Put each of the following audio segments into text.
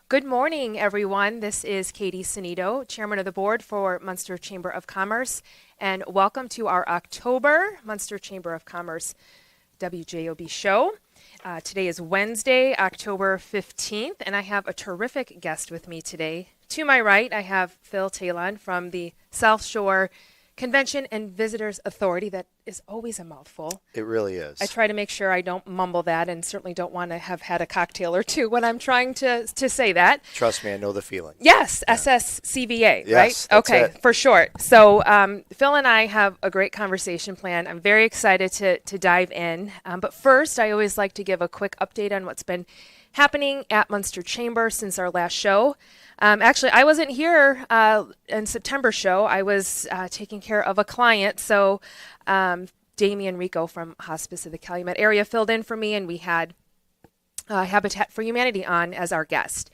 Good morning, everyone. This is Katie Sanito, Chairman of the Board for Munster Chamber of Commerce, and welcome to our October Munster Chamber of Commerce WJOB show. Today is Wednesday, October 15th, and I have a terrific guest with me today. To my right, I have Phil Talon from the South Shore Convention and Visitors Authority. That is always a mouthful. It really is. I try to make sure I don't mumble that, and certainly don't want to have had a cocktail or two when I'm trying to say that. Trust me, I know the feeling. Yes, yeah. SSCVA, yes, right? That's okay, it. For short. So Phil and I have a great conversation planned. I'm very excited to dive in. But first, I always like to give a quick update on what's been happening at Munster Chamber since our last show. Actually, I wasn't here in September show. I was taking care of a client. So Damian Rico from Hospice of the Calumet area filled in for me, and we had Habitat for Humanity on as our guest.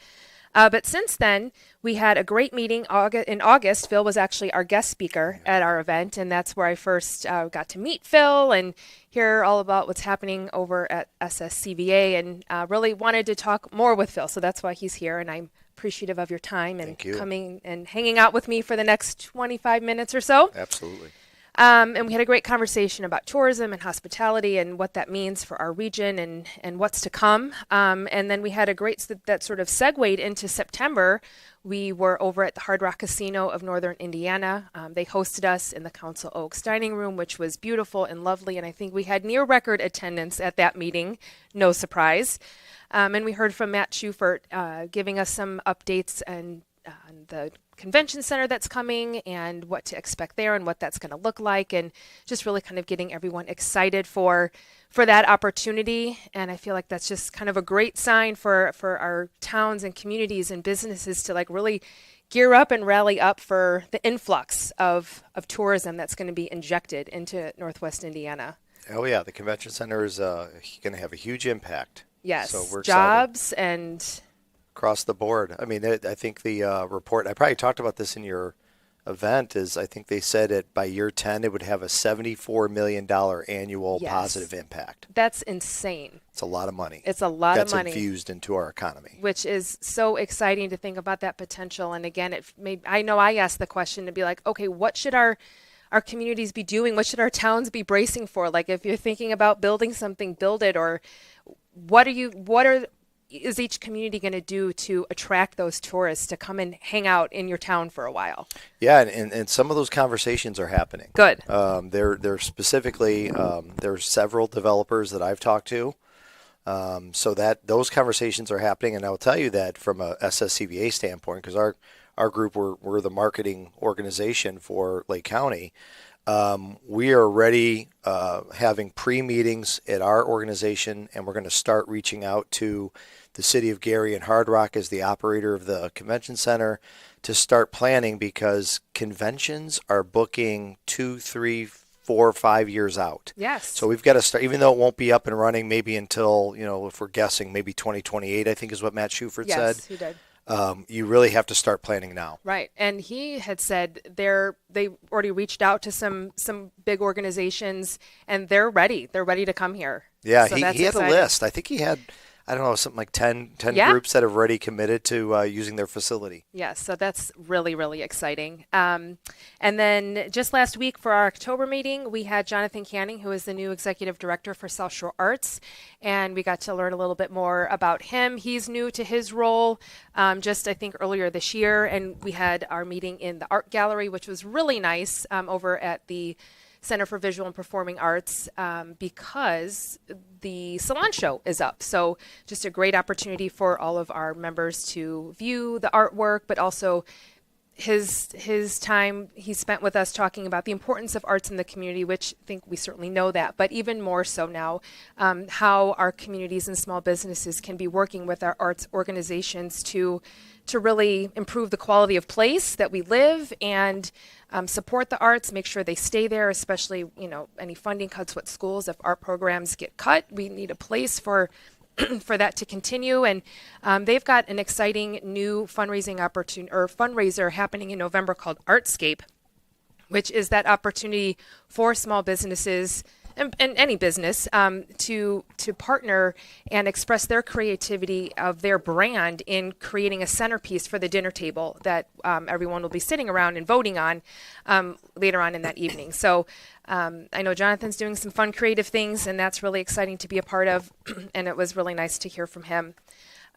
But since then, we had a great meeting in August. Phil was actually our guest speaker at our event, and that's where I first got to meet Phil and hear all about what's happening over at SSCVA, and really wanted to talk more with Phil. So that's why he's here, and I'm appreciative of your time and coming and hanging out with me for the next 25 minutes or so. Absolutely. And we had a great conversation about tourism and hospitality and what that means for our region and what's to come. And then we had a great that sort of segued into September. We were over at the Hard Rock Casino of Northern Indiana. They hosted us in the Council Oaks dining room, which was beautiful and lovely. And I think we had near record attendance at that meeting. No surprise. And we heard from Matt Schufert giving us some updates on the convention center that's coming and what to expect there and what that's going to look like, and just really kind of getting everyone excited for that opportunity. And I feel like that's just kind of a great sign for our towns and communities and businesses to like really gear up and rally up for the influx of tourism that's going to be injected into Northwest Indiana. Oh yeah, the convention center is going to have a huge impact. Yes, so we're jobs and across the board. I mean, I think the report, I probably talked about this in your event, is I think they said it by year 10 it would have a $74 million annual positive impact. That's insane. It's a lot of money. It's a lot of money. That's infused into our economy. Which is so exciting to think about that potential. And again, I know I asked the question to be like, okay, what should our communities be doing? What should our towns be bracing for? Like if you're thinking about building something, build it, or is each community going to do to attract those tourists to come and hang out in your town for a while? Yeah, and some of those conversations are happening. Good. They're specifically, there's several developers that I've talked to, so that those conversations are happening. And I will tell you that from a SSCVA standpoint, because our group, we're the marketing organization for Lake County. We are already having pre-meetings at our organization, and we're going to start reaching out to the city of Gary and Hard Rock as the operator of the convention center to start planning, because conventions are booking 2, 3, 4, 5 years out. Yes. So we've got to start, even though it won't be up and running maybe until, if we're guessing, maybe 2028, I think is what Matt Schufert said. Yes, he did. You really have to start planning now. Right. And he had said they already reached out to some big organizations, and they're ready. They're ready to come here. Yeah, so he had a list. I think he had, I don't know, something like 10 groups that have already committed to using their facility. Yes, so that's really, really exciting. And then just last week for our October meeting, we had Jonathan Canning, who is the new executive director for South Shore Arts, and we got to learn a little bit more about him. He's new to his role just, I think, earlier this year, and we had our meeting in the art gallery, which was really nice over at the Center for Visual and Performing Arts because the Salon Show is up. So just a great opportunity for all of our members to view the artwork, but also his time he spent with us talking about the importance of arts in the community, which I think we certainly know that, but even more so now, how our communities and small businesses can be working with our arts organizations to really improve the quality of place that we live and support the arts, make sure they stay there, especially, any funding cuts with schools. If art programs get cut, we need a place for that to continue. And they've got an exciting new fundraising opportunity or fundraiser happening in November called Artscape, which is that opportunity for small businesses and any business to partner and express their creativity of their brand in creating a centerpiece for the dinner table that everyone will be sitting around and voting on later on in that evening. So I know Jonathan's doing some fun creative things, and that's really exciting to be a part of, and it was really nice to hear from him.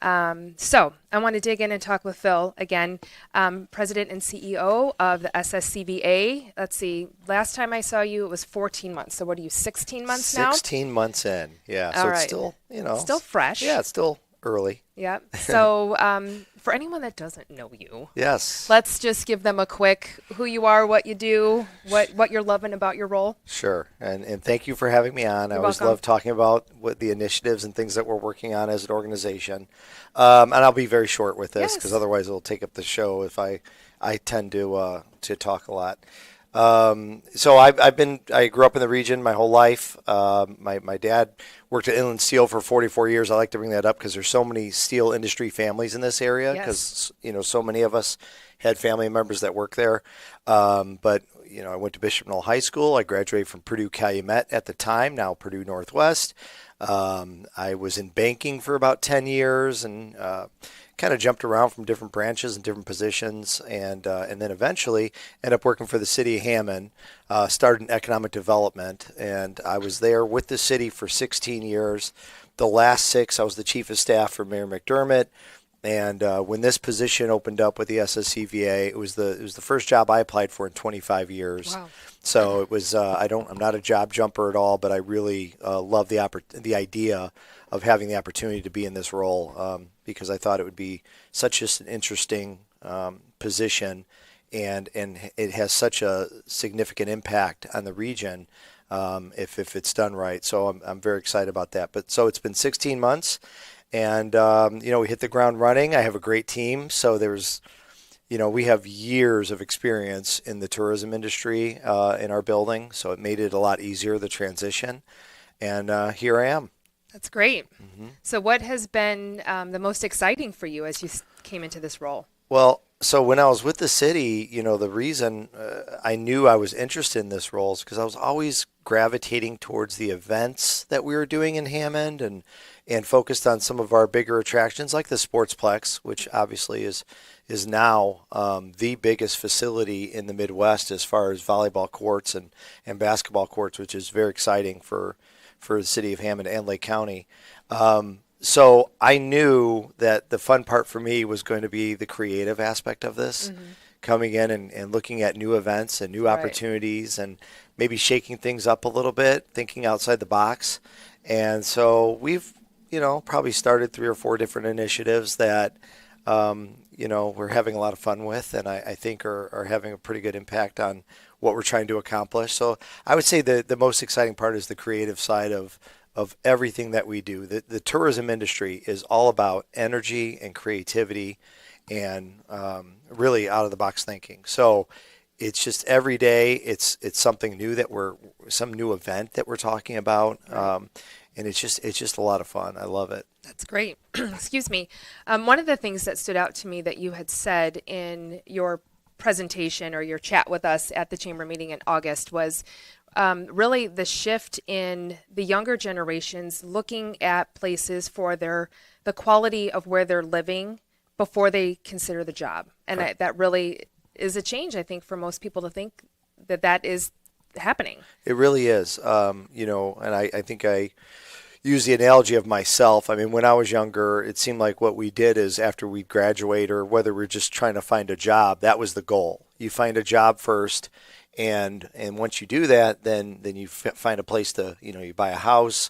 So I want to dig in and talk with Phil again, President and CEO of the SSCVA. Let's see, last time I saw you, it was 14 months. So what are you, 16 months now? 16 months in, yeah. All so right. It's still, Still fresh. Yeah, it's still early. Yeah. So for anyone that doesn't know you, Yes. let's just give them a quick who you are, what you do, what you're loving about your role. Sure. And thank you for having me on. I always welcome. love talking about what the initiatives and things that we're working on as an organization. And I'll be very short with this because Yes. otherwise it'll take up the show if I tend to talk a lot. So I grew up in the region my whole life. My dad worked at Inland Steel for 44 years. I like to bring that up because there's so many steel industry families in this area because, so many of us had family members that work there. But I went to Bishop Knoll High School. I graduated from Purdue Calumet at the time, now Purdue Northwest. I was in banking for about 10 years and, kind of jumped around from different branches and different positions, and then eventually ended up working for the city of Hammond, started in economic development, and I was there with the city for 16 years. The last 6, I was the chief of staff for Mayor McDermott, and when this position opened up with the SSCVA, it was the first job I applied for in 25 years. Wow. So it was I'm not a job jumper at all, but I really love the idea of having the opportunity to be in this role because I thought it would be such just an interesting position, and it has such a significant impact on the region if it's done right. So I'm very excited about that. But so it's been 16 months, and we hit the ground running. I have a great team, so there's. We have years of experience in the tourism industry in our building, so it made it a lot easier, the transition. And here I am. That's great. Mm-hmm. So what has been the most exciting for you as you came into this role? Well, so when I was with the city, the reason I knew I was interested in this role is because I was always gravitating towards the events that we were doing in Hammond and focused on some of our bigger attractions like the Sportsplex, which obviously is now the biggest facility in the Midwest as far as volleyball courts and basketball courts, which is very exciting for the city of Hammond and Lake County. So I knew that the fun part for me was going to be the creative aspect of this, coming in and looking at new events and new opportunities and maybe shaking things up a little bit, thinking outside the box. And so we've, probably started 3 or 4 different initiatives that, we're having a lot of fun with, and I think are having a pretty good impact on what we're trying to accomplish. So I would say the most exciting part is the creative side of everything that we do. The tourism industry is all about energy and creativity and really out of the box thinking. So it's just every day it's something new some new event that we're talking about. And it's just a lot of fun. I love it. That's great. Excuse me. One of the things that stood out to me that you had said in your presentation or your chat with us at the chamber meeting in August was really the shift in the younger generations looking at places for the quality of where they're living before they consider the job. And that really is a change, I think, for most people to think that is happening. It really is. And I think I use the analogy of myself. I mean, when I was younger, it seemed like what we did is after we graduate or whether we're just trying to find a job, that was the goal. You find a job first And once you do that, then you find a place to, you buy a house,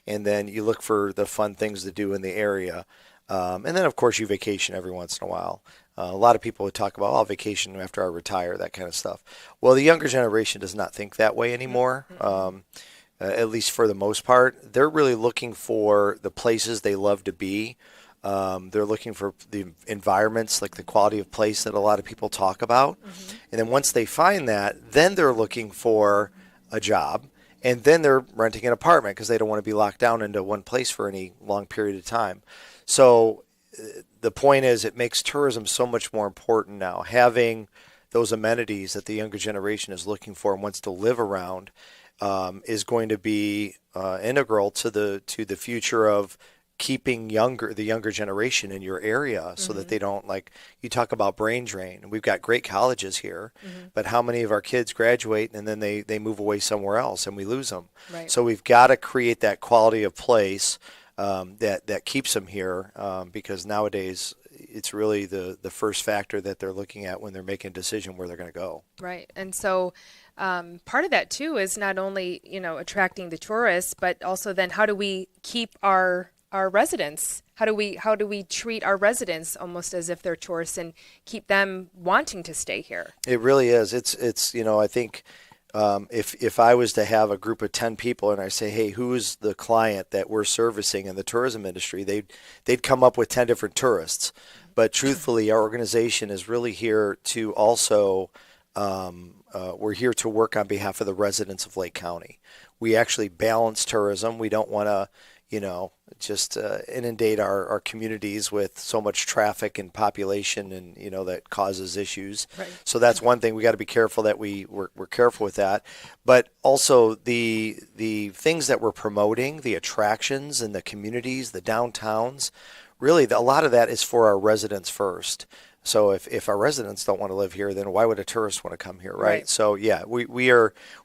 and then you look for the fun things to do in the area. And then, of course, you vacation every once in a while. A lot of people would talk about, vacation after I retire, that kind of stuff. Well, the younger generation does not think that way anymore, at least for the most part. They're really looking for the places they love to be. They're looking for the environments, like the quality of place that a lot of people talk about. And then once they find that, then they're looking for a job. And then they're renting an apartment because they don't want to be locked down into one place for any long period of time. So the point is, it makes tourism so much more important now. Having those amenities that the younger generation is looking for and wants to live around is going to be integral to the future of keeping the younger generation in your area, so that they don't, like you talk about, brain drain. We've got great colleges here, but how many of our kids graduate and then they move away somewhere else and we lose them? Right. So we've got to create that quality of place that keeps them here, because nowadays it's really the first factor that they're looking at when they're making a decision where they're going to go. Right. And so part of that too is not only, attracting the tourists, but also then how do we keep our residents? How do we treat our residents almost as if they're tourists and keep them wanting to stay here? It really is. It's I think if I was to have a group of 10 people and I say, hey, who's the client that we're servicing in the tourism industry, they'd come up with 10 different tourists. But truthfully, our organization is really here to also we're here to work on behalf of the residents of Lake County. We actually balance tourism. We don't want to just inundate our communities with so much traffic and population, and that causes issues. Right. So that's one thing we got to be careful that we're careful with that. But also the things that we're promoting, the attractions and the communities, the downtowns, really a lot of that is for our residents first. So if our residents don't want to live here, then why would a tourist want to come here, right? Right. So yeah, we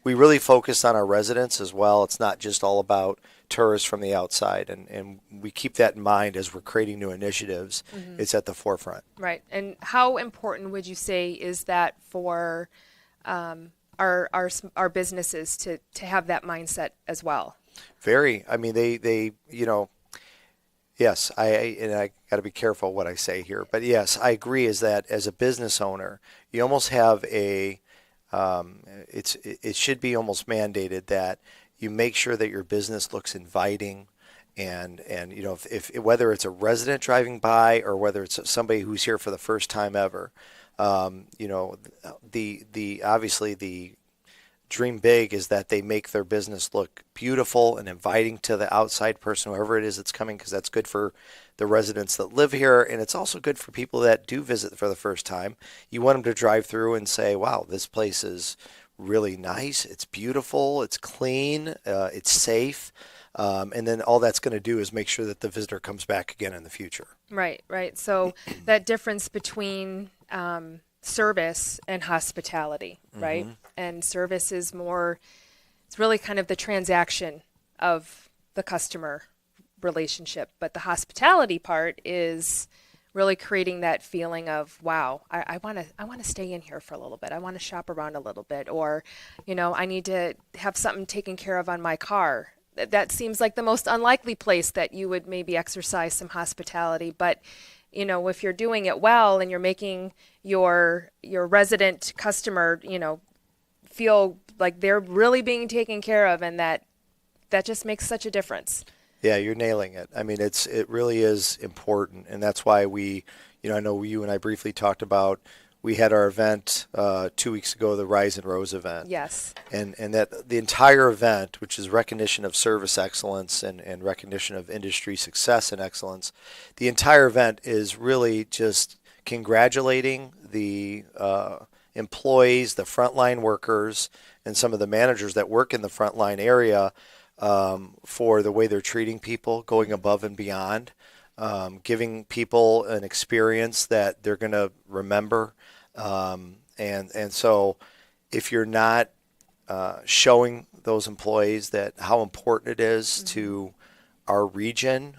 really focus on our residents as well. It's not just all about tourists from the outside, and we keep that in mind as we're creating new initiatives. It's at the forefront. Right. And how important would you say is that for our businesses to have that mindset as well? Very. I mean, they yes, I got to be careful what I say here, but yes, I agree. Is that as a business owner, you almost have it should be almost mandated that you make sure that your business looks inviting, and if whether it's a resident driving by or whether it's somebody who's here for the first time ever, the obviously the dream big is that they make their business look beautiful and inviting to the outside person, whoever it is that's coming, because that's good for the residents that live here, and it's also good for people that do visit for the first time. You want them to drive through and say, wow, this place is really nice, it's beautiful, it's clean, it's safe, and then all that's going to do is make sure that the visitor comes back again in the future. Right. So that difference between service and hospitality, right? And service is more, it's really kind of the transaction of the customer relationship, but the hospitality part is really creating that feeling of, wow, I want to stay in here for a little bit. I want to shop around a little bit, or, I need to have something taken care of on my car. That seems like the most unlikely place that you would maybe exercise some hospitality, but if you're doing it well and you're making your resident customer, feel like they're really being taken care of, and that just makes such a difference. Yeah, you're nailing it. I mean, it really is important, and that's why we, I know you and I briefly talked about, we had our event 2 weeks ago, the Rise and Rose event. Yes. And that the entire event, which is recognition of service excellence and recognition of industry success and excellence, the entire event is really just congratulating the employees, the frontline workers, and some of the managers that work in the frontline area for the way they're treating people, going above and beyond, giving people an experience that they're going to remember. And so if you're not showing those employees that how important it is to our region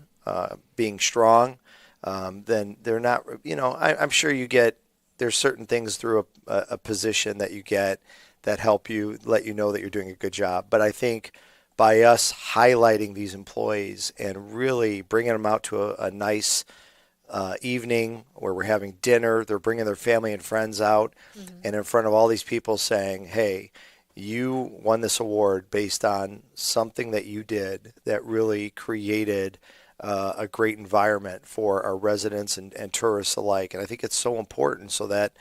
being strong, then they're not, I'm sure there's certain things through a position that you get that help you, let you know that you're doing a good job. But I think by us highlighting these employees and really bringing them out to a nice evening where we're having dinner, they're bringing their family and friends out, and in front of all these people saying, hey, you won this award based on something that you did that really created a great environment for our residents and tourists alike. And I think it's so important so that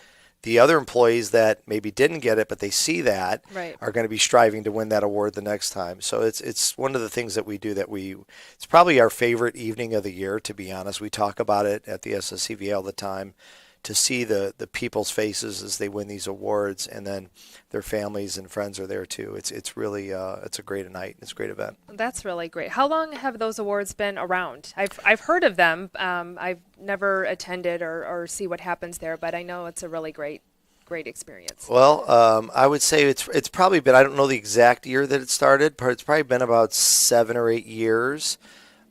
the other employees that maybe didn't get it, but they see that, Right. are going to be striving to win that award the next time. So it's one of the things that we do it's probably our favorite evening of the year, to be honest. We talk about it at the SSCVA all the time, to see the people's faces as they win these awards, and then their families and friends are there too. It's really it's a great night. It's a great event. That's really great. How long have those awards been around? I've heard of them. I've never attended or see what happens there, but I know it's a really great experience. Well, I would say it's probably been, I don't know the exact year that it started, but it's probably been about 7 or 8 years.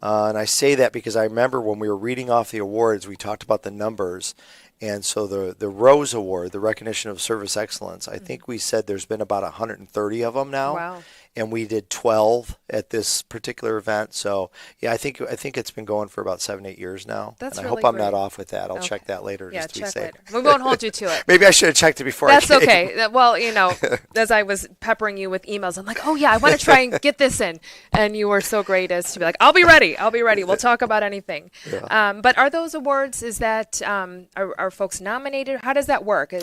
And I say that because I remember when we were reading off the awards, we talked about the numbers. And so the Rose Award, the recognition of service excellence, I think we said there's been about 130 of them now. Wow. And we did 12 at this particular event. So yeah, I think it's been going for about 7, 8 years now. That's and I really hope I'm not great. off with that. I'll Okay. check that later. Yeah, just to be check safe. later. We won't hold you to it. Maybe I should have checked it before That's I came. okay. Well, as I was peppering you with emails, I'm like, oh yeah, I want to try and get this in. And you were so great as to be like, I'll be ready. We'll talk about anything. Yeah. But are those awards, is that, are folks nominated? How does that work?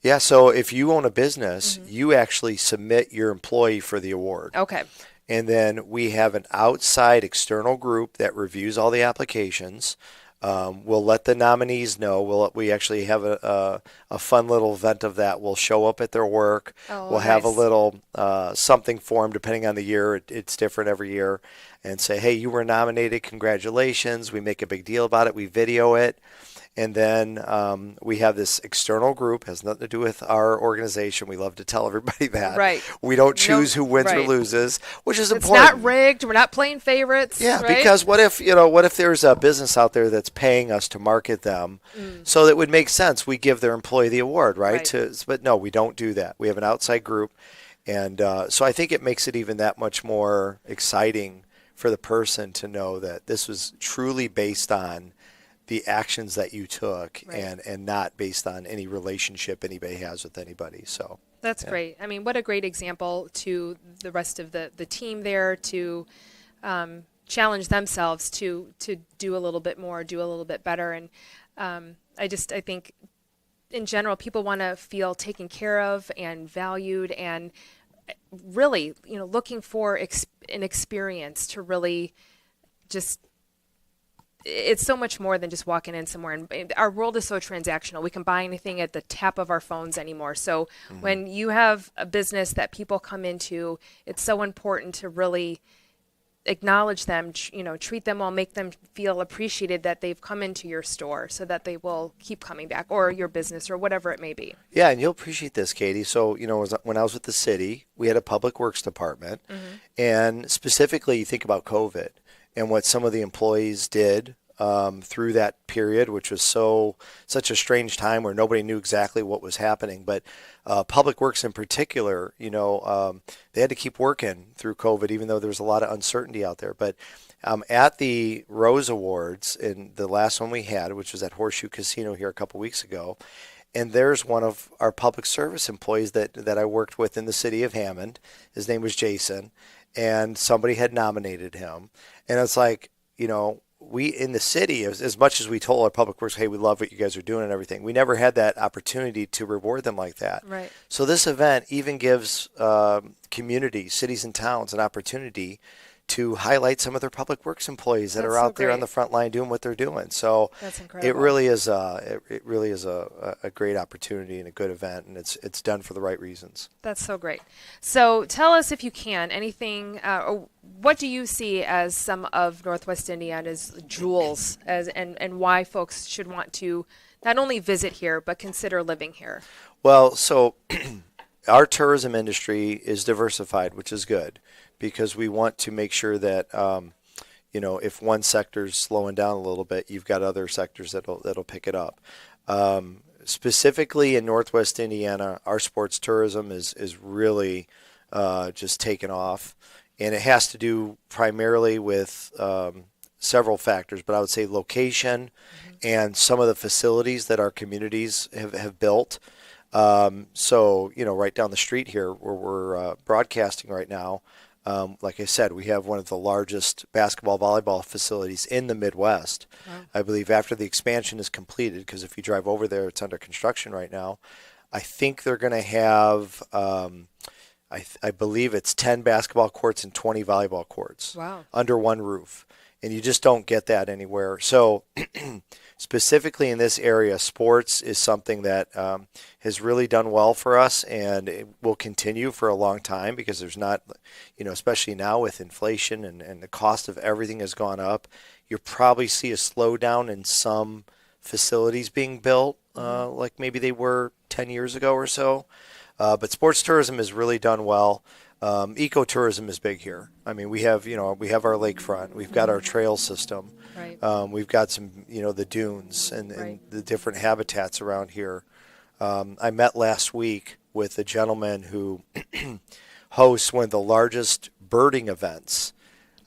Yeah, so if you own a business, you actually submit your employee for the award. Okay. And then we have an outside external group that reviews all the applications. We'll let the nominees know. We actually have a fun little event of that. We'll show up at their work. Oh, we'll have a nice. little something for them, depending on the year. It's different every year. And say, hey, you were nominated. Congratulations. We make a big deal about it. We video it. And then we have this external group, has nothing to do with our organization. We love to tell everybody that. Right. We don't choose who wins or right. loses, which is It's important. not rigged. We're not playing favorites. Yeah, right? because what if there's a business out there that's paying us to market them, so that would make sense. We give their employee the award, right? But no, we don't do that. We have an outside group, and so I think it makes it even that much more exciting for the person to know that this was truly based on the actions that you took, Right. and not based on any relationship anybody has with anybody. So That's great. I mean, what a great example to the rest of the team there to challenge themselves to do a little bit more, do a little bit better. And I think in general, people want to feel taken care of and valued, and really, looking for an experience to really just, it's so much more than just walking in somewhere. And our world is so transactional. We can buy anything at the tap of our phones anymore. So when you have a business that people come into, it's so important to really acknowledge them, treat them well, make them feel appreciated that they've come into your store, so that they will keep coming back, or your business, or whatever it may be. yeah, and you'll appreciate this, Katie. So, when I was with the city, we had a public works department, and specifically, you think about COVID and what some of the employees did through that period, which was such a strange time where nobody knew exactly what was happening. But public works in particular, they had to keep working through COVID, even though there was a lot of uncertainty out there. But at the Rose Awards, in the last one we had, which was at Horseshoe Casino here a couple weeks ago, and there's one of our public service employees that I worked with in the city of Hammond. His name was Jason, and somebody had nominated him. And it's like, we in the city, as much as we told our public works, hey, we love what you guys are doing and everything, we never had that opportunity to reward them like that. Right. So this event even gives communities, cities and towns, an opportunity to highlight some of their public works employees that That's are so out there on great. the front line doing what they're doing. So That's it incredible. really is a great opportunity and a good event, and it's done for the right reasons. That's so great. So tell us, if you can, anything, or what do you see as some of Northwest Indiana's jewels, and why folks should want to not only visit here, but consider living here? Well, so our tourism industry is diversified, which is good, because we want to make sure that if one sector's slowing down a little bit, you've got other sectors that'll pick it up. specifically in Northwest Indiana, our sports tourism is really just taken off, and it has to do primarily with several factors, but I would say location and some of the facilities that our communities have built. So, right down the street here where we're broadcasting right now, like I said, we have one of the largest basketball, volleyball facilities in the Midwest. Wow. I believe after the expansion is completed, because if you drive over there, it's under construction right now. I think they're going to have, I believe it's 10 basketball courts and 20 volleyball courts. Wow. Under one roof. And you just don't get that anywhere. So specifically in this area, sports is something that has really done well for us, and it will continue for a long time because there's not, especially now with inflation and the cost of everything has gone up, you'll probably see a slowdown in some facilities being built, like maybe they were 10 years ago or so. But sports tourism has really done well. Ecotourism is big here. I mean, we have our lakefront, we've got our trail system, Right. we've got some, the dunes and Right. the different habitats around here. I met last week with a gentleman who hosts one of the largest birding events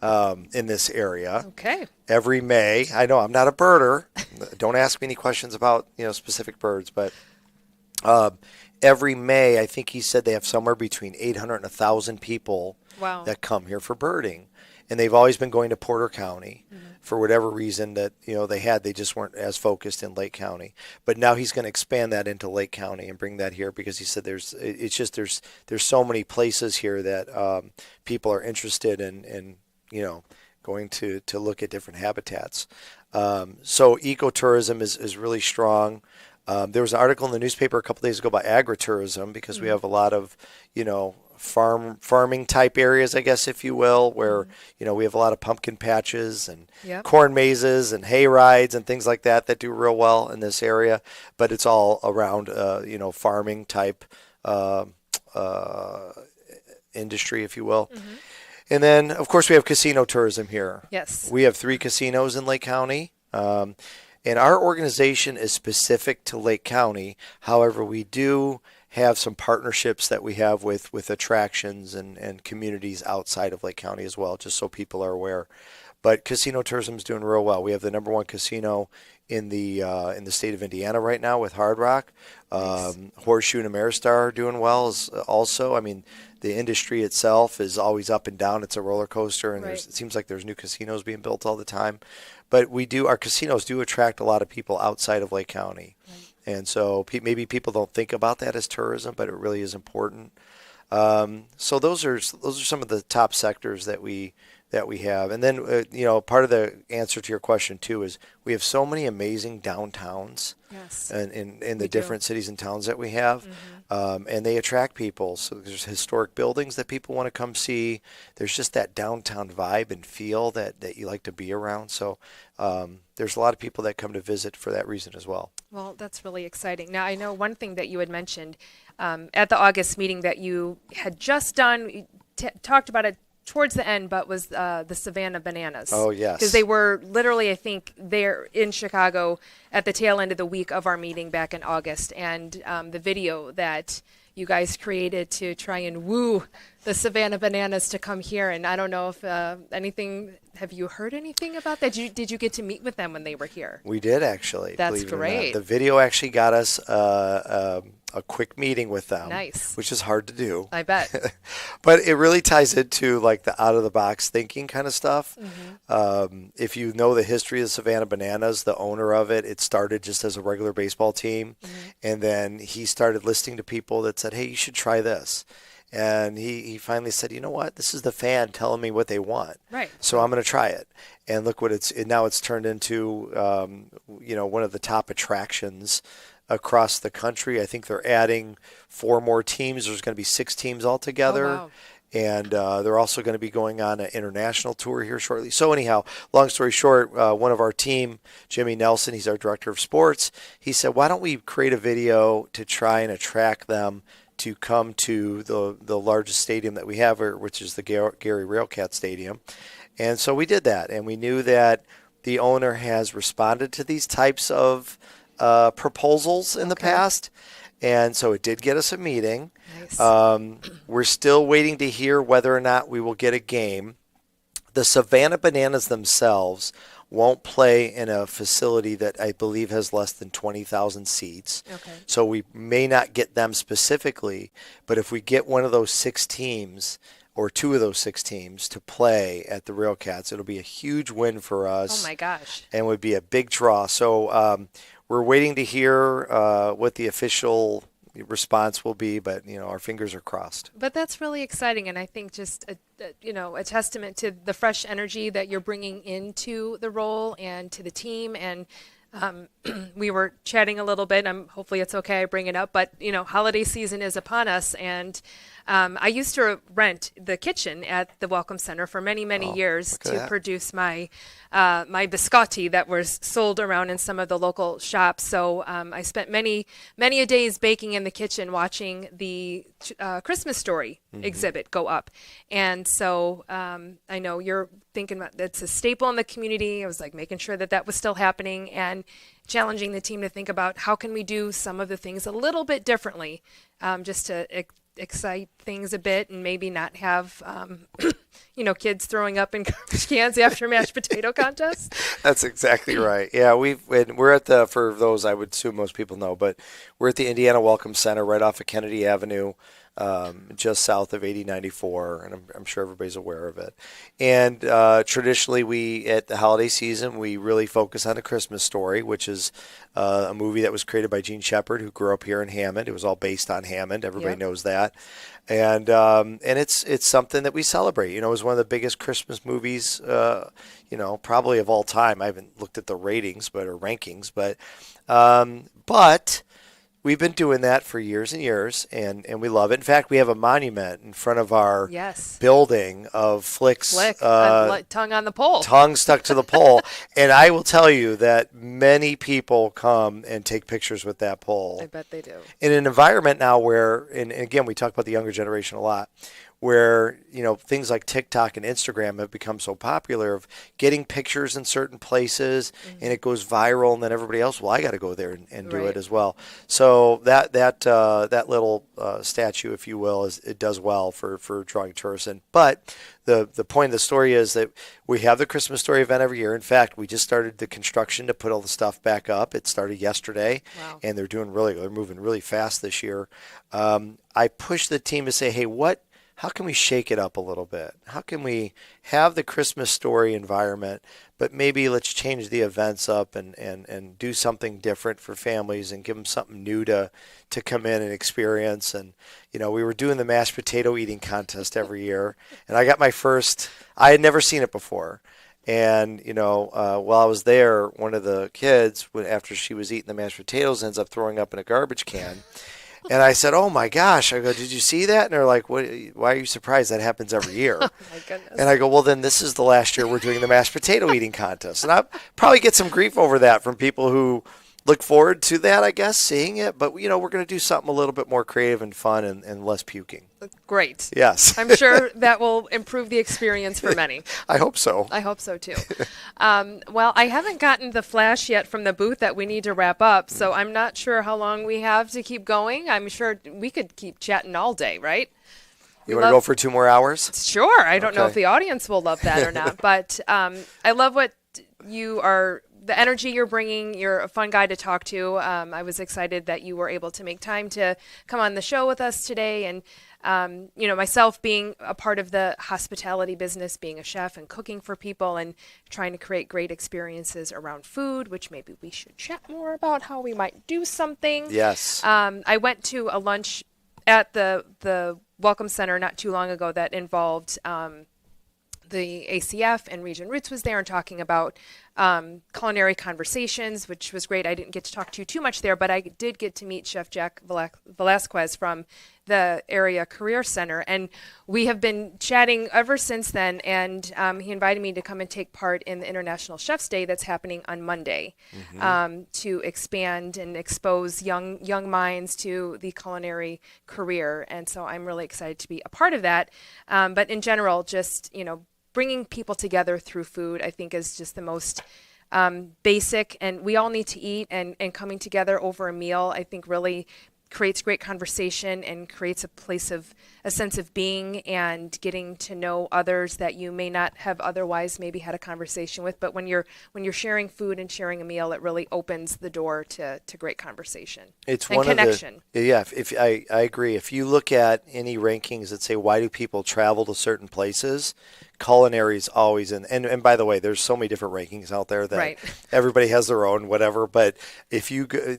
in this area. Okay. Every May. I know I'm not a birder. Don't ask me any questions about specific birds, but every May, I think he said they have somewhere between 800 and 1,000 people Wow. that come here for birding. And they've always been going to Porter County for whatever reason that, they just weren't as focused in Lake County. But now he's going to expand that into Lake County and bring that here because he said there's so many places here that people are interested in going to look at different habitats. So ecotourism is really strong. There was an article in the newspaper a couple days ago about agritourism because we have a lot of, farming type areas, I guess, if you will, where, we have a lot of pumpkin patches and Yep. corn mazes and hay rides and things like that do real well in this area. But it's all around, farming type industry, if you will. And then, of course, we have casino tourism here. Yes. We have 3 casinos in Lake County. And our organization is specific to Lake County. However, we do have some partnerships that we have with attractions and communities outside of Lake County as well, just so people are aware. But casino tourism is doing real well. We have the #1 casino in the state of Indiana right now with Hard Rock. Nice. Horseshoe and Ameristar are doing well also. I mean, the industry itself is always up and down. It's a roller coaster, and Right. it seems like there's new casinos being built all the time. But our casinos do attract a lot of people outside of Lake County. Right. And so maybe people don't think about that as tourism, but it really is important. So those are some of the top sectors that we have. And then, part of the answer to your question too is we have so many amazing downtowns Yes. in the We do. different cities and towns that we have. And they attract people. So there's historic buildings that people want to come see. There's just that downtown vibe and feel that you like to be around. So there's a lot of people that come to visit for that reason as well. Well, that's really exciting. Now, I know one thing that you had mentioned at the August meeting that you had just done, you talked about it towards the end, but was the Savannah Bananas. Oh, yes. Because they were literally, I think, there in Chicago at the tail end of the week of our meeting back in August. And the video that you guys created to try and woo the Savannah Bananas to come here. And I don't know if have you heard anything about that? Did you get to meet with them when they were here? We did actually. That's believe it or not. great. The video actually got us a quick meeting with them. Nice. Which is hard to do. I bet. But it really ties into like the out of the box thinking kind of stuff. If you know the history of the Savannah Bananas, the owner of it started just as a regular baseball team. And then he started listening to people that said, hey, you should try this. And he finally said, you know what? This is the fan telling me what they want. Right. So I'm going to try it. And look what now it's turned into, one of the top attractions across the country. I think they're adding 4 more teams. There's going to be 6 teams altogether. Oh, wow. And they're also going to be going on an international tour here shortly. So anyhow, long story short, one of our team, Jimmy Nelson, he's our director of sports, he said, why don't we create a video to try and attract them to come to the largest stadium that we have, which is the Gary Railcat Stadium. And so we did that, and we knew that the owner has responded to these types of proposals in the past. And so it did get us a meeting. Nice. We're still waiting to hear whether or not we will get a game. The Savannah Bananas themselves won't play in a facility that I believe has less than 20,000 seats. Okay. So we may not get them specifically, but if we get one of those 6 teams or 2 of those 6 teams to play at the Real Cats, it'll be a huge win for us. Oh my gosh. And would be a big draw. So we're waiting to hear what the official response will be, but our fingers are crossed. But that's really exciting, and I think just a testament to the fresh energy that you're bringing into the role and to the team. And we were chatting a little bit. Hopefully it's okay I bring it up, but holiday season is upon us, and I used to rent the kitchen at the Welcome Center for many, many years to produce my biscotti that was sold around in some of the local shops. So I spent many a days baking in the kitchen, watching the Christmas Story exhibit go up. And so I know you're thinking about that's a staple in the community. I was like making sure that was still happening and challenging the team to think about how can we do some of the things a little bit differently, just to excite things a bit and maybe not have kids throwing up in garbage cans after mashed potato contests. That's exactly right. Yeah, we're at for those I would assume most people know, but we're at the Indiana Welcome Center right off of Kennedy Avenue, just south of 8094, and I'm sure everybody's aware of it. And traditionally, we at the holiday season we really focus on A Christmas Story, which is a movie that was created by Gene Shepard, who grew up here in Hammond. It was all based on Hammond. Everybody knows that, and it's something that we celebrate. It was one of the biggest Christmas movies, probably of all time. I haven't looked at the ratings, or rankings, but we've been doing that for years and years, and we love it. In fact, we have a monument in front of our building of Flick's tongue on the pole. Tongue stuck to the pole. And I will tell you that many people come and take pictures with that pole. I bet they do. In an environment now where, and again, we talk about the younger generation a lot, where things like TikTok and Instagram have become so popular of getting pictures in certain places, and it goes viral, and then everybody else, I got to go there and do it as well. So that little statue, if you will, it does well for drawing tourists in. But the point of the story is that we have the Christmas Story event every year. In fact, we just started the construction to put all the stuff back up. It started yesterday, and they're moving really fast this year. I pushed the team to say, hey, how can we shake it up a little bit? How can we have the Christmas Story environment, but maybe let's change the events up and do something different for families and give them something new to come in and experience. And, we were doing the mashed potato eating contest every year, and I got my first. I had never seen it before. And, while I was there, one of the kids, after she was eating the mashed potatoes, ends up throwing up in a garbage can. And I said, oh, my gosh. I go, did you see that? And they're like, why are you surprised? That happens every year. Oh, my goodness. And I go, well, then this is the last year we're doing the mashed potato eating contest. And I'll probably get some grief over that from people who look forward to that, I guess, seeing it. But, we're going to do something a little bit more creative and fun and less puking. Great. Yes. I'm sure that will improve the experience for many. I hope so. I hope so, too. Well, I haven't gotten the flash yet from the booth that we need to wrap up, so I'm not sure how long we have to keep going. I'm sure we could keep chatting all day, right? You want to go for 2 more hours? Sure. I don't know if the audience will love that or not, but I love what the energy you're bringing. You're a fun guy to talk to. I was excited that you were able to make time to come on the show with us today. And, myself being a part of the hospitality business, being a chef and cooking for people and trying to create great experiences around food, which maybe we should chat more about how we might do something. Yes. I went to a lunch at the Welcome Center not too long ago that involved the ACF, and Region Roots was there and talking about culinary conversations, which was great. I didn't get to talk to you too much there, but I did get to meet Chef Jack Velasquez from the area career center, and we have been chatting ever since then. And he invited me to come and take part in the International Chef's Day that's happening on Monday, to expand and expose young minds to the culinary career. And so I'm really excited to be a part of that. But in general, just bringing people together through food, I think, is just the most basic, and we all need to eat, and coming together over a meal, I think really creates great conversation and creates a sense of being and getting to know others that you may not have otherwise maybe had a conversation with. But when you're sharing food and sharing a meal, it really opens the door to great conversation It's and one connection. of the, yeah, if I agree. If you look at any rankings that say why do people travel to certain places, culinary is always in. And by the way, there's so many different rankings out there that Right. everybody has their own, whatever. But if you go,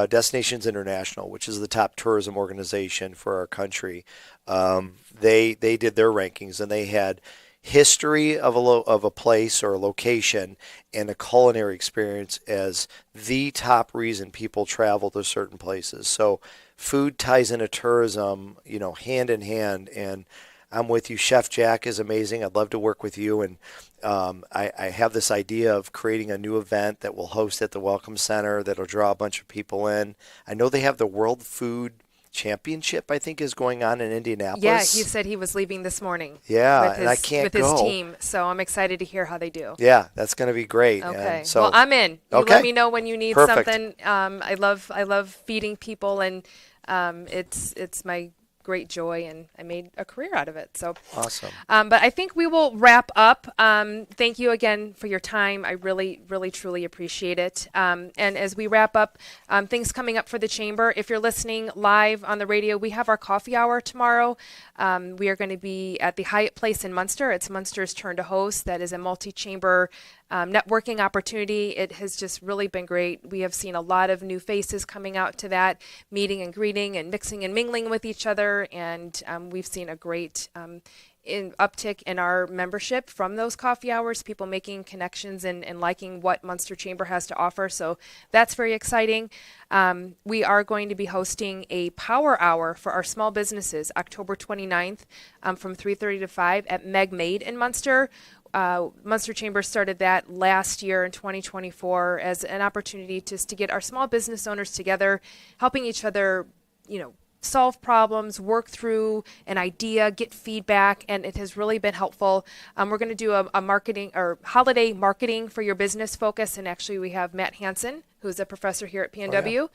Destinations International, which is the top tourism organization for our country, they did their rankings and they had history of of a place or a location and a culinary experience as the top reason people travel to certain places. So food ties into tourism, hand in hand. And I'm with you. Chef Jack is amazing. I'd love to work with you. And I have this idea of creating a new event that we'll host at the Welcome Center that'll draw a bunch of people in. I know they have the World Food Championship, I think, is going on in Indianapolis. Yeah, he said he was leaving this morning. Yeah, with and I can't with his go. team. So I'm excited to hear how they do. Yeah, that's going to be great. Okay. And so, Well, I'm in. You Okay. let me know when you need Perfect. something. I love feeding people, and it's my great joy, and I made a career out of it. So Awesome. but I think we will wrap up. Thank you again for your time. I really, really, truly appreciate it. And as we wrap up, things coming up for the chamber. If you're listening live on the radio, we have our coffee hour tomorrow. We are going to be at the Hyatt Place in Munster. It's Munster's turn to host. That is a multi-chamber networking opportunity. It has just really been great. We have seen a lot of new faces coming out to that, meeting and greeting and mixing and mingling with each other. And we've seen a great uptick in our membership from those coffee hours, people making connections and liking what Munster Chamber has to offer. So that's very exciting. We are going to be hosting a power hour for our small businesses October 29th from 3:30 to 5 at Meg Made in Munster. Munster Chamber started that last year in 2024 as an opportunity just to get our small business owners together, helping each other, solve problems, work through an idea, get feedback, and it has really been helpful. We're going to do a marketing or holiday marketing for your business focus, and actually we have Matt Hansen, who's a professor here at PNW,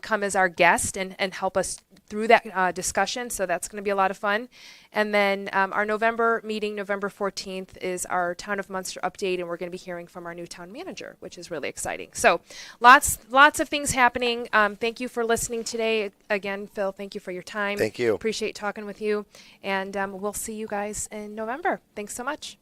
come as our guest and help us through that discussion. So that's going to be a lot of fun. And then our November meeting, November 14th, is our Town of Munster update, and we're going to be hearing from our new town manager, which is really exciting. So lots of things happening. Thank you for listening today. Again, Phil, thank you for your time. Thank you. Appreciate talking with you. And we'll see you guys in November. Thanks so much.